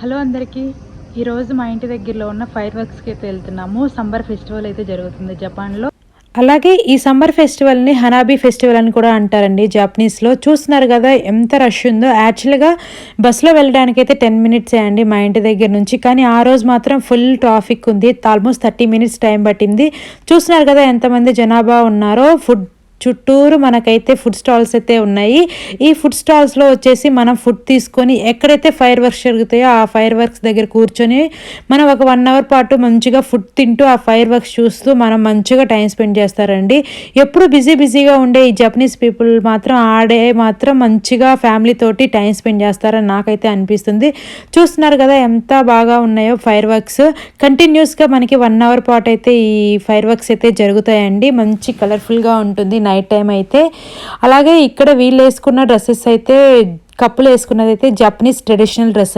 Hello అందరికీ. ఈరోజు మా ఇంటి దగ్గరలో ఉన్న ఫైర్ వర్క్స్కి అయితే వెళ్తున్నాము. సమ్మర్ ఫెస్టివల్ అయితే జరుగుతుంది జపాన్లో. అలాగే ఈ సమ్మర్ ఫెస్టివల్ని హనాబీ ఫెస్టివల్ అని కూడా అంటారండి జాపనీస్లో. చూస్తున్నారు కదా ఎంత రష్ ఉందో. యాక్చువల్గా బస్సులో వెళ్ళడానికి అయితే 10 మినిట్సే అండి మా ఇంటి దగ్గర నుంచి. కానీ ఆ రోజు మాత్రం ఫుల్ ట్రాఫిక్ ఉంది. ఆల్మోస్ట్ 30 మినిట్స్ టైం పట్టింది. చూస్తున్నారు కదా ఎంతమంది జనాభా ఉన్నారో. చుట్టూరు మనకైతే ఫుడ్ స్టాల్స్ అయితే ఉన్నాయి. ఈ ఫుడ్ స్టాల్స్లో వచ్చేసి మనం ఫుడ్ తీసుకొని ఎక్కడైతే ఫైర్ వర్క్స్ జరుగుతాయో ఆ ఫైర్ వర్క్స్ దగ్గర కూర్చొని మనం ఒక 1 అవర్ పాటు మంచిగా ఫుడ్ తింటూ ఆ ఫైర్ వర్క్స్ చూస్తూ మనం మంచిగా టైం స్పెండ్ చేస్తారండి. ఎప్పుడు బిజీగా ఉండే ఈ జపనీస్ పీపుల్ మాత్రం ఆడే మాత్రం మంచిగా ఫ్యామిలీ తోటి టైం స్పెండ్ చేస్తారని నాకైతే అనిపిస్తుంది. చూస్తున్నారు కదా ఎంత బాగా ఉన్నాయో ఫైర్ వర్క్స్. కంటిన్యూస్గా మనకి 1 అవర్ పాటు అయితే ఈ ఫైర్ వర్క్స్ అయితే జరుగుతాయండి. మంచి కలర్ఫుల్గా ఉంటుంది నైట్ టైం అయితే. అలాగే ఇక్కడ వీళ్ళు వేసుకున్న డ్రెస్సెస్ అయితే, కప్పులు వేసుకున్నది అయితే జపనీస్ ట్రెడిషనల్ డ్రెస్ అండి.